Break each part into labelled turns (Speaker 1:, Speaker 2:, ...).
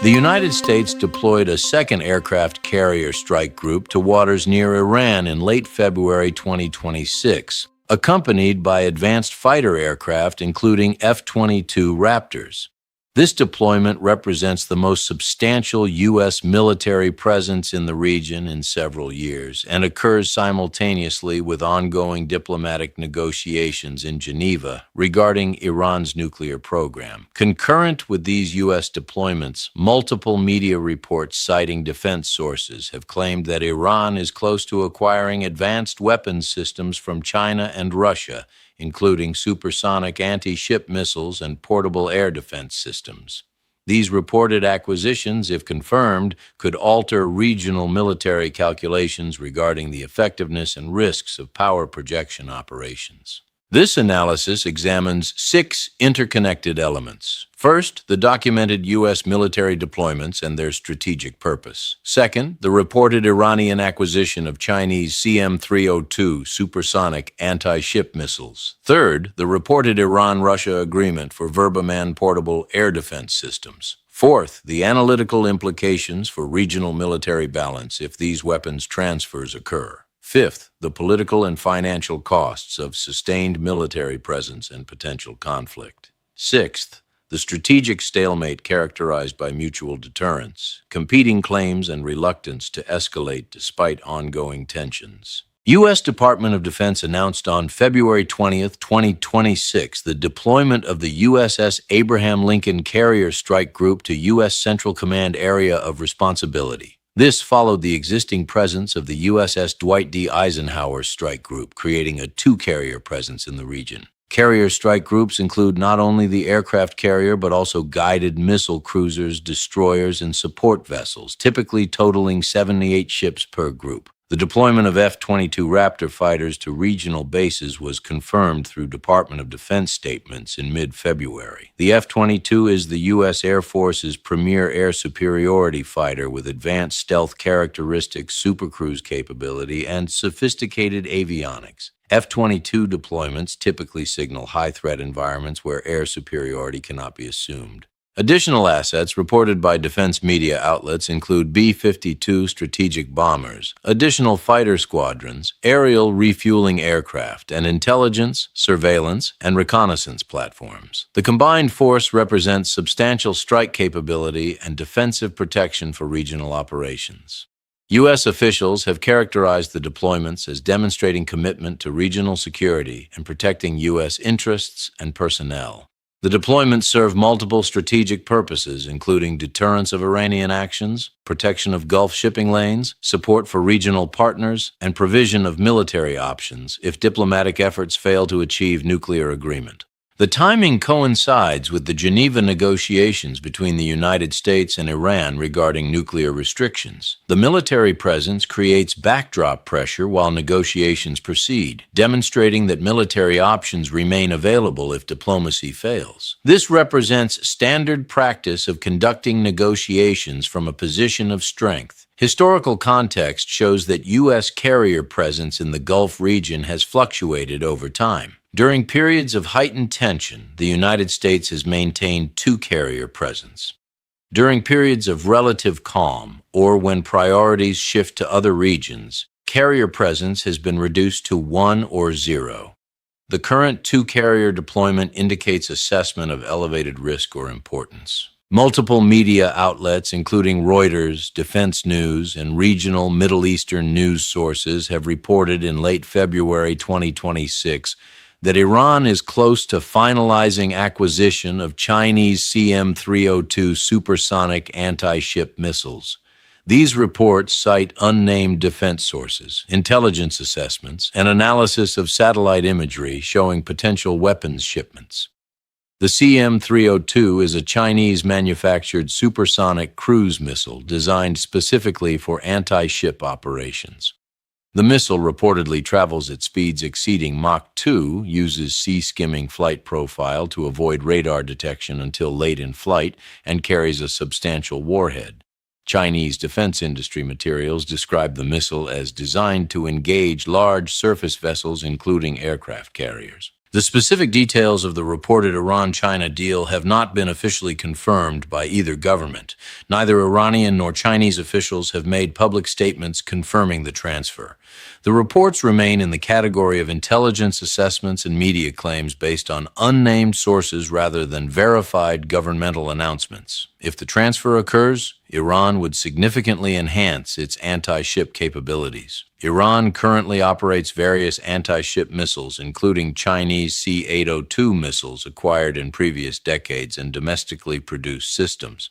Speaker 1: The United States deployed a second aircraft carrier strike group to waters near Iran in late February 2026, accompanied by advanced fighter aircraft including F-22 Raptors. This deployment represents the most substantial U.S. military presence in the region in several years and occurs simultaneously with ongoing diplomatic negotiations in Geneva regarding Iran's nuclear program. Concurrent with these U.S. deployments, multiple media reports citing defense sources have claimed that Iran is close to acquiring advanced weapons systems from China and Russia, including supersonic anti-ship missiles and portable air defense systems. These reported acquisitions, if confirmed, could alter regional military calculations regarding the effectiveness and risks of power projection operations. This analysis examines 6 interconnected elements. First, the documented U.S. military deployments and their strategic purpose. Second, the reported Iranian acquisition of Chinese CM-302 supersonic anti-ship missiles. Third, the reported Iran-Russia agreement for Verba portable air defense systems. Fourth, the analytical implications for regional military balance if these weapons transfers occur. Fifth, the political and financial costs of sustained military presence and potential conflict. Sixth, the strategic stalemate characterized by mutual deterrence, competing claims, and reluctance to escalate despite ongoing tensions. U.S. Department of Defense announced on February 20, 2026, the deployment of the USS Abraham Lincoln Carrier Strike Group to U.S. Central Command Area of Responsibility. This followed the existing presence of the USS Dwight D. Eisenhower Strike Group, creating a 2-carrier presence in the region. Carrier strike groups include not only the aircraft carrier but also guided missile cruisers, destroyers, and support vessels, typically totaling 78 ships per group. The deployment of F-22 Raptor fighters to regional bases was confirmed through Department of Defense statements in mid-February. The F-22 is the U.S. Air Force's premier air superiority fighter with advanced stealth characteristics, supercruise capability, and sophisticated avionics. F-22 deployments typically signal high-threat environments where air superiority cannot be assumed. Additional assets reported by defense media outlets include B-52 strategic bombers, additional fighter squadrons, aerial refueling aircraft, and intelligence, surveillance, and reconnaissance platforms. The combined force represents substantial strike capability and defensive protection for regional operations. U.S. officials have characterized the deployments as demonstrating commitment to regional security and protecting U.S. interests and personnel. The deployments serve multiple strategic purposes, including deterrence of Iranian actions, protection of Gulf shipping lanes, support for regional partners, and provision of military options if diplomatic efforts fail to achieve nuclear agreement. The timing coincides with the Geneva negotiations between the United States and Iran regarding nuclear restrictions. The military presence creates backdrop pressure while negotiations proceed, demonstrating that military options remain available if diplomacy fails. This represents standard practice of conducting negotiations from a position of strength. Historical context shows that U.S. carrier presence in the Gulf region has fluctuated over time. During periods of heightened tension, the United States has maintained 2-carrier presence. During periods of relative calm, or when priorities shift to other regions, carrier presence has been reduced to 1 or 0. The current 2-carrier deployment indicates assessment of elevated risk or importance. Multiple media outlets, including Reuters, Defense News, and regional Middle Eastern news sources, have reported in late February 2026 that Iran is close to finalizing acquisition of Chinese CM-302 supersonic anti-ship missiles. These reports cite unnamed defense sources, intelligence assessments, and analysis of satellite imagery showing potential weapons shipments. The CM-302 is a Chinese-manufactured supersonic cruise missile designed specifically for anti-ship operations. The missile reportedly travels at speeds exceeding Mach 2, uses sea-skimming flight profile to avoid radar detection until late in flight, and carries a substantial warhead. Chinese defense industry materials describe the missile as designed to engage large surface vessels, including aircraft carriers. The specific details of the reported Iran-China deal have not been officially confirmed by either government. Neither Iranian nor Chinese officials have made public statements confirming the transfer. The reports remain in the category of intelligence assessments and media claims based on unnamed sources rather than verified governmental announcements. If the transfer occurs, Iran would significantly enhance its anti-ship capabilities. Iran currently operates various anti-ship missiles, including Chinese C-802 missiles acquired in previous decades and domestically produced systems.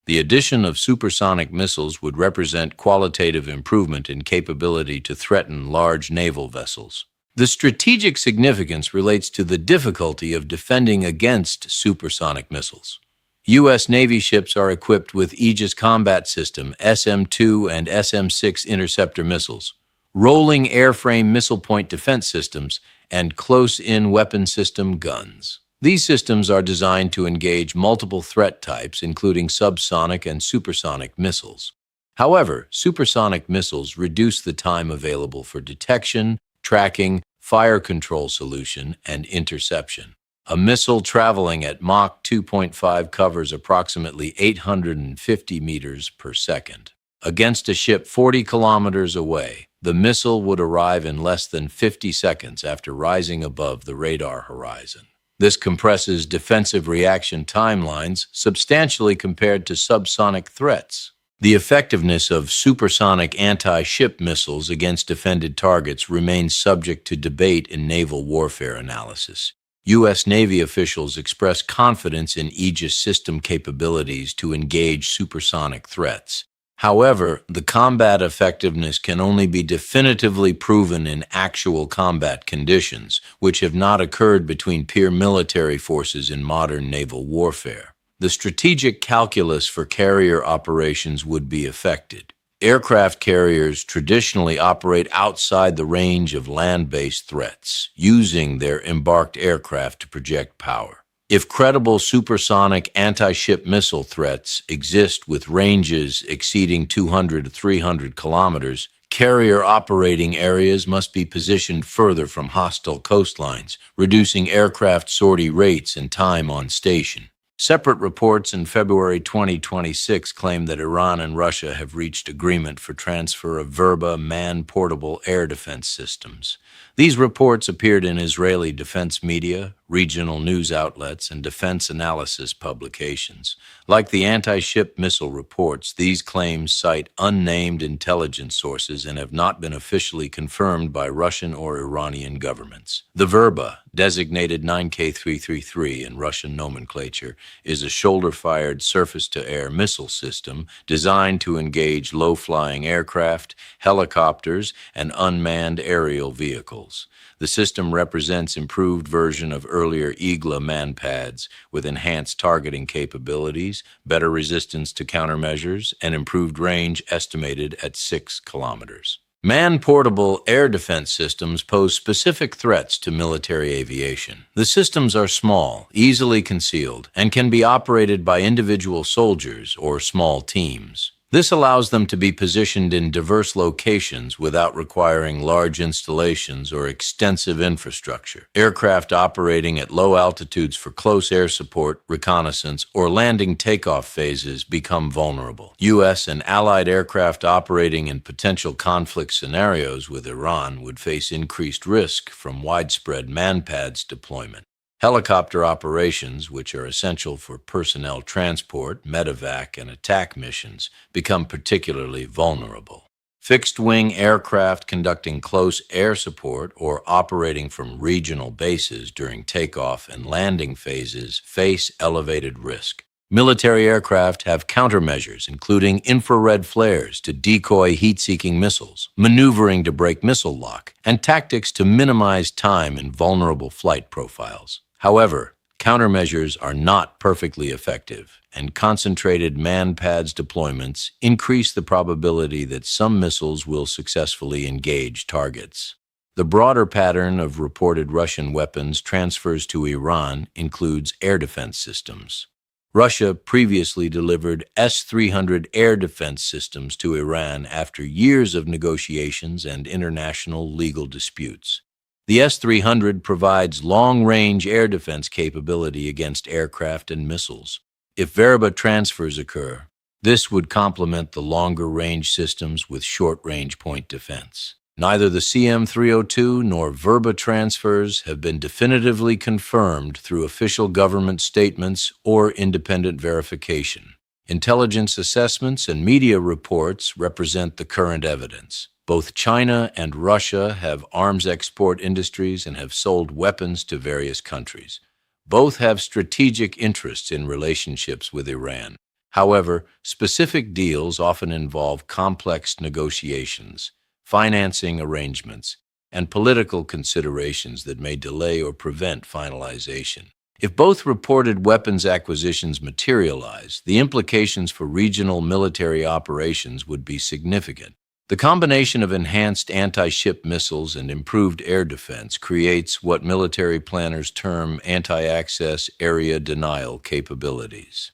Speaker 1: The addition of supersonic missiles would represent qualitative improvement in capability to threaten large naval vessels. The strategic significance relates to the difficulty of defending against supersonic missiles. U.S. Navy ships are equipped with Aegis Combat System, SM-2 and SM-6 interceptor missiles, rolling airframe missile point defense systems, and close-in weapon system guns. These systems are designed to engage multiple threat types, including subsonic and supersonic missiles. However, supersonic missiles reduce the time available for detection, tracking, fire control solution, and interception. A missile traveling at Mach 2.5 covers approximately 850 meters per second. Against a ship 40 kilometers away, the missile would arrive in less than 50 seconds after rising above the radar horizon. This compresses defensive reaction timelines substantially compared to subsonic threats. The effectiveness of supersonic anti-ship missiles against defended targets remains subject to debate in naval warfare analysis. U.S. Navy officials express confidence in Aegis system capabilities to engage supersonic threats. However, the combat effectiveness can only be definitively proven in actual combat conditions, which have not occurred between peer military forces in modern naval warfare. The strategic calculus for carrier operations would be affected. Aircraft carriers traditionally operate outside the range of land-based threats, using their embarked aircraft to project power. If credible supersonic anti-ship missile threats exist with ranges exceeding 200 to 300 kilometers, carrier operating areas must be positioned further from hostile coastlines, reducing aircraft sortie rates and time on station. Separate reports in February 2026 claim that Iran and Russia have reached agreement for transfer of Verba man-portable air defense systems. These reports appeared in Israeli defense media, regional news outlets, and defense analysis publications. Like the anti-ship missile reports, these claims cite unnamed intelligence sources and have not been officially confirmed by Russian or Iranian governments. The Verba, designated 9K333 in Russian nomenclature, is a shoulder-fired surface-to-air missile system designed to engage low-flying aircraft, helicopters, and unmanned aerial vehicles. The system represents improved version of earlier Igla manpads with enhanced targeting capabilities, better resistance to countermeasures, and improved range estimated at 6 kilometers. Man-portable air defense systems pose specific threats to military aviation. The systems are small, easily concealed, and can be operated by individual soldiers or small teams. This allows them to be positioned in diverse locations without requiring large installations or extensive infrastructure. Aircraft operating at low altitudes for close air support, reconnaissance, or landing takeoff phases become vulnerable. U.S. and allied aircraft operating in potential conflict scenarios with Iran would face increased risk from widespread manpads deployment. Helicopter operations, which are essential for personnel transport, medevac, and attack missions, become particularly vulnerable. Fixed-wing aircraft conducting close air support or operating from regional bases during takeoff and landing phases face elevated risk. Military aircraft have countermeasures, including infrared flares to decoy heat-seeking missiles, maneuvering to break missile lock, and tactics to minimize time in vulnerable flight profiles. However, countermeasures are not perfectly effective, and concentrated manpads deployments increase the probability that some missiles will successfully engage targets. The broader pattern of reported Russian weapons transfers to Iran includes air defense systems. Russia previously delivered S-300 air defense systems to Iran after years of negotiations and international legal disputes. The S-300 provides long-range air defense capability against aircraft and missiles. If Verba transfers occur, this would complement the longer-range systems with short-range point defense. Neither the CM-302 nor Verba transfers have been definitively confirmed through official government statements or independent verification. Intelligence assessments and media reports represent the current evidence. Both China and Russia have arms export industries and have sold weapons to various countries. Both have strategic interests in relationships with Iran. However, specific deals often involve complex negotiations, financing arrangements, and political considerations that may delay or prevent finalization. If both reported weapons acquisitions materialize, the implications for regional military operations would be significant. The combination of enhanced anti-ship missiles and improved air defense creates what military planners term anti-access area denial capabilities.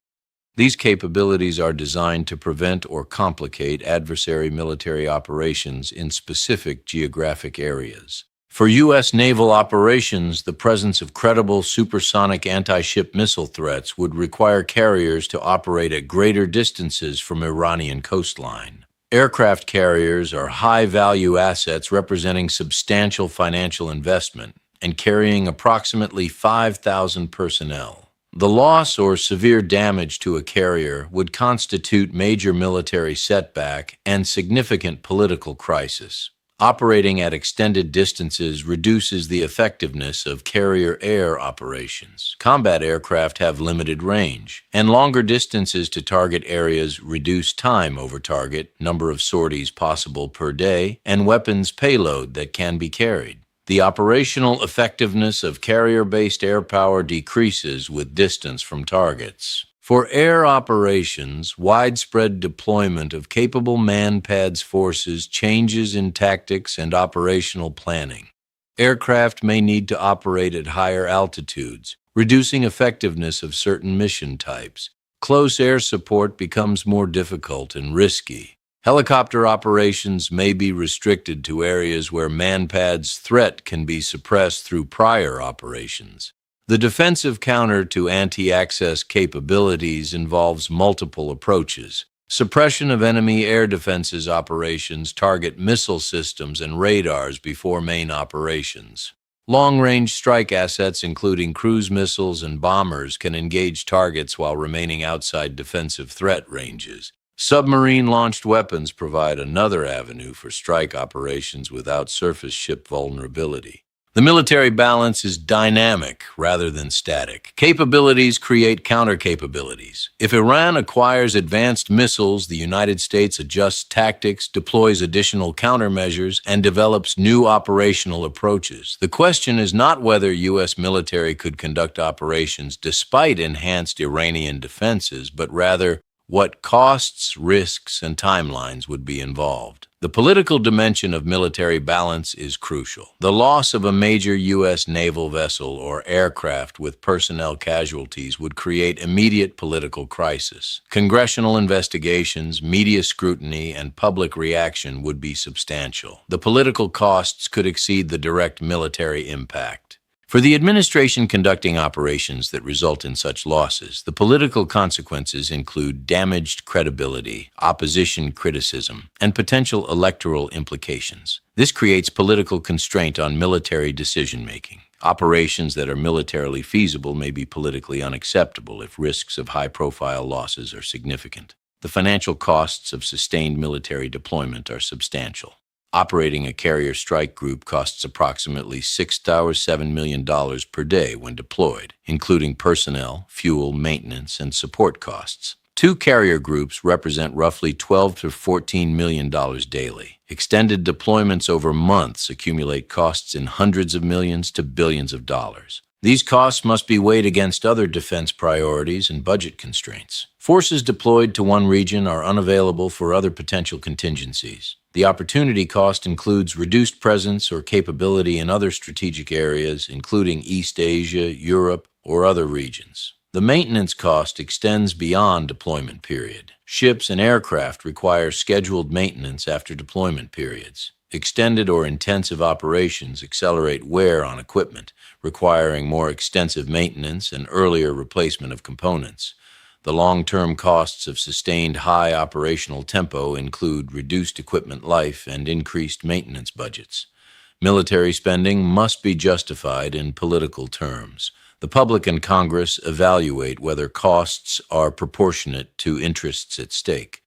Speaker 1: These capabilities are designed to prevent or complicate adversary military operations in specific geographic areas. For U.S. naval operations, the presence of credible supersonic anti-ship missile threats would require carriers to operate at greater distances from Iranian coastline. Aircraft carriers are high-value assets representing substantial financial investment and carrying approximately 5,000 personnel. The loss or severe damage to a carrier would constitute major military setback and significant political crisis. Operating at extended distances reduces the effectiveness of carrier air operations. Combat aircraft have limited range, and longer distances to target areas reduce time over target, number of sorties possible per day, and weapons payload that can be carried. The operational effectiveness of carrier-based air power decreases with distance from targets. For air operations, widespread deployment of capable man-pads forces changes in tactics and operational planning. Aircraft may need to operate at higher altitudes, reducing effectiveness of certain mission types. Close air support becomes more difficult and risky. Helicopter operations may be restricted to areas where man-pads' threat can be suppressed through prior operations. The defensive counter to anti-access capabilities involves multiple approaches. Suppression of enemy air defenses operations target missile systems and radars before main operations. Long-range strike assets, including cruise missiles and bombers, can engage targets while remaining outside defensive threat ranges. Submarine-launched weapons provide another avenue for strike operations without surface ship vulnerability. The military balance is dynamic rather than static. Capabilities create counter-capabilities. If Iran acquires advanced missiles, the United States adjusts tactics, deploys additional countermeasures, and develops new operational approaches. The question is not whether U.S. military could conduct operations despite enhanced Iranian defenses, but rather what costs, risks, and timelines would be involved. The political dimension of military balance is crucial. The loss of a major U.S. naval vessel or aircraft with personnel casualties would create immediate political crisis. Congressional investigations, media scrutiny, and public reaction would be substantial. The political costs could exceed the direct military impact. For the administration conducting operations that result in such losses, the political consequences include damaged credibility, opposition criticism, and potential electoral implications. This creates political constraint on military decision-making. Operations that are militarily feasible may be politically unacceptable if risks of high-profile losses are significant. The financial costs of sustained military deployment are substantial. Operating a carrier strike group costs approximately $7 million per day when deployed, including personnel, fuel, maintenance, and support costs. Two carrier groups represent roughly $12 to $14 million daily. Extended deployments over months accumulate costs in hundreds of millions to billions of dollars. These costs must be weighed against other defense priorities and budget constraints. Forces deployed to one region are unavailable for other potential contingencies. The opportunity cost includes reduced presence or capability in other strategic areas, including East Asia, Europe, or other regions. The maintenance cost extends beyond deployment period. Ships and aircraft require scheduled maintenance after deployment periods. Extended or intensive operations accelerate wear on equipment, requiring more extensive maintenance and earlier replacement of components. The long-term costs of sustained high operational tempo include reduced equipment life and increased maintenance budgets. Military spending must be justified in political terms. The public and Congress evaluate whether costs are proportionate to interests at stake.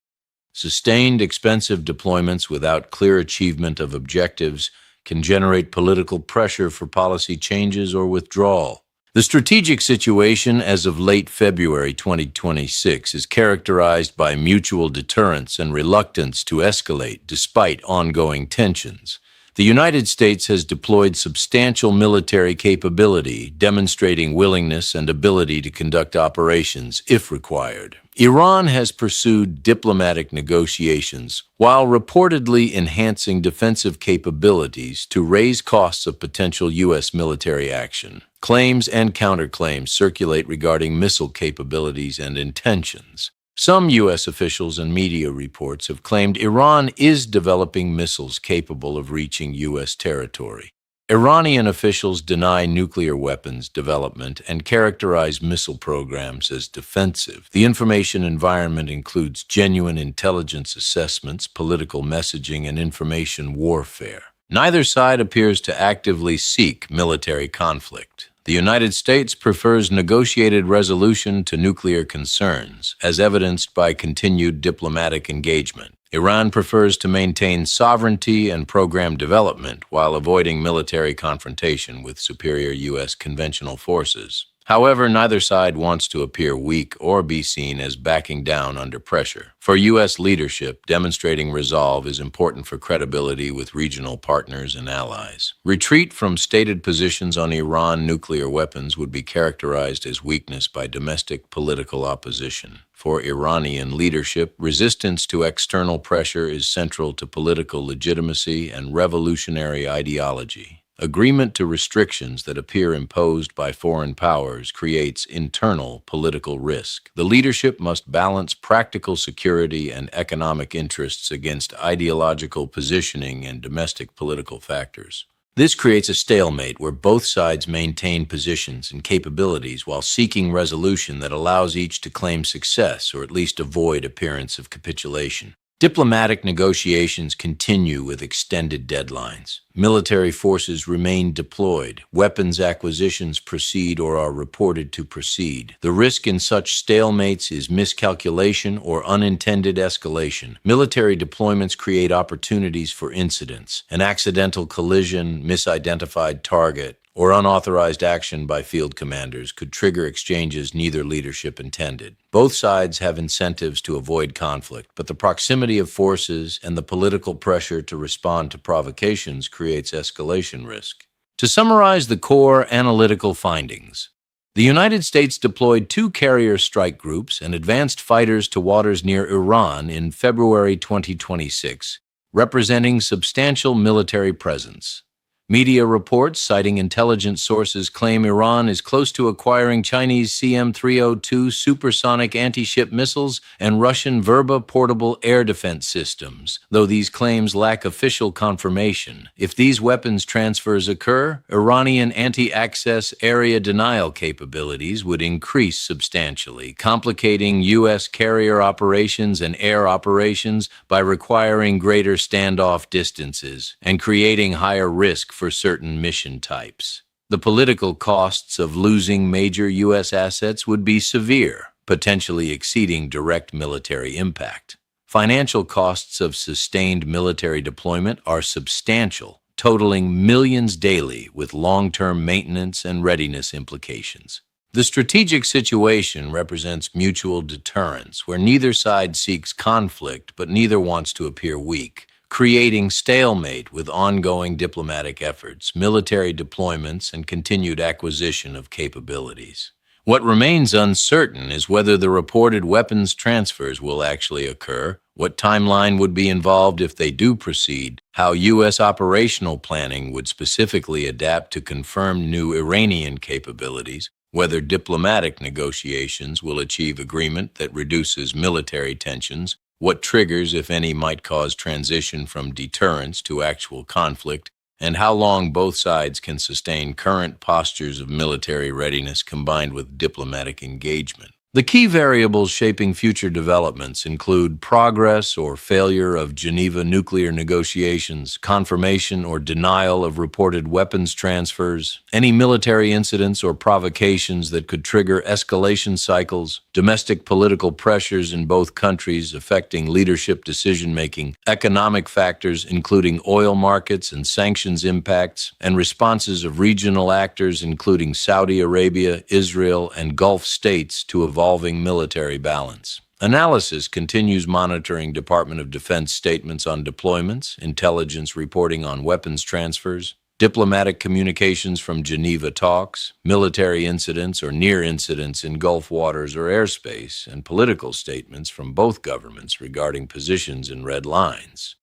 Speaker 1: Sustained, expensive deployments without clear achievement of objectives can generate political pressure for policy changes or withdrawal. The strategic situation as of late February 2026 is characterized by mutual deterrence and reluctance to escalate despite ongoing tensions. The United States has deployed substantial military capability, demonstrating willingness and ability to conduct operations if required. Iran has pursued diplomatic negotiations while reportedly enhancing defensive capabilities to raise costs of potential U.S. military action. Claims and counterclaims circulate regarding missile capabilities and intentions. Some U.S. officials and media reports have claimed Iran is developing missiles capable of reaching U.S. territory. Iranian officials deny nuclear weapons development and characterize missile programs as defensive. The information environment includes genuine intelligence assessments, political messaging, and information warfare. Neither side appears to actively seek military conflict. The United States prefers negotiated resolution to nuclear concerns, as evidenced by continued diplomatic engagement. Iran prefers to maintain sovereignty and program development while avoiding military confrontation with superior U.S. conventional forces. However, neither side wants to appear weak or be seen as backing down under pressure. For U.S. leadership, demonstrating resolve is important for credibility with regional partners and allies. Retreat from stated positions on Iran nuclear weapons would be characterized as weakness by domestic political opposition. For Iranian leadership, resistance to external pressure is central to political legitimacy and revolutionary ideology. Agreement to restrictions that appear imposed by foreign powers creates internal political risk. The leadership must balance practical security and economic interests against ideological positioning and domestic political factors. This creates a stalemate where both sides maintain positions and capabilities while seeking resolution that allows each to claim success or at least avoid appearance of capitulation. Diplomatic negotiations continue with extended deadlines. Military forces remain deployed. Weapons acquisitions proceed or are reported to proceed. The risk in such stalemates is miscalculation or unintended escalation. Military deployments create opportunities for incidents. An accidental collision, misidentified target, or unauthorized action by field commanders could trigger exchanges neither leadership intended. Both sides have incentives to avoid conflict, but the proximity of forces and the political pressure to respond to provocations creates escalation risk. To summarize the core analytical findings, the United States deployed 2 carrier strike groups and advanced fighters to waters near Iran in February 2026, representing substantial military presence. Media reports citing intelligence sources claim Iran is close to acquiring Chinese CM-302 supersonic anti-ship missiles and Russian Verba portable air defense systems, though these claims lack official confirmation. If these weapons transfers occur, Iranian anti-access area denial capabilities would increase substantially, complicating U.S. carrier operations and air operations by requiring greater standoff distances and creating higher risk for certain mission types. The political costs of losing major U.S. assets would be severe, potentially exceeding direct military impact. Financial costs of sustained military deployment are substantial, totaling millions daily with long-term maintenance and readiness implications. The strategic situation represents mutual deterrence, where neither side seeks conflict but neither wants to appear weak, creating stalemate with ongoing diplomatic efforts, military deployments, and continued acquisition of capabilities. What remains uncertain is whether the reported weapons transfers will actually occur, what timeline would be involved if they do proceed, how U.S. operational planning would specifically adapt to confirmed new Iranian capabilities, whether diplomatic negotiations will achieve agreement that reduces military tensions, what triggers, if any, might cause transition from deterrence to actual conflict, and how long both sides can sustain current postures of military readiness combined with diplomatic engagement. The key variables shaping future developments include progress or failure of Geneva nuclear negotiations, confirmation or denial of reported weapons transfers, any military incidents or provocations that could trigger escalation cycles, domestic political pressures in both countries affecting leadership decision-making, economic factors including oil markets and sanctions impacts, and responses of regional actors including Saudi Arabia, Israel, and Gulf states to evolving military balance. Analysis continues monitoring Department of Defense statements on deployments, intelligence reporting on weapons transfers, diplomatic communications from Geneva talks, military incidents or near incidents in Gulf waters or airspace, and political statements from both governments regarding positions in red lines.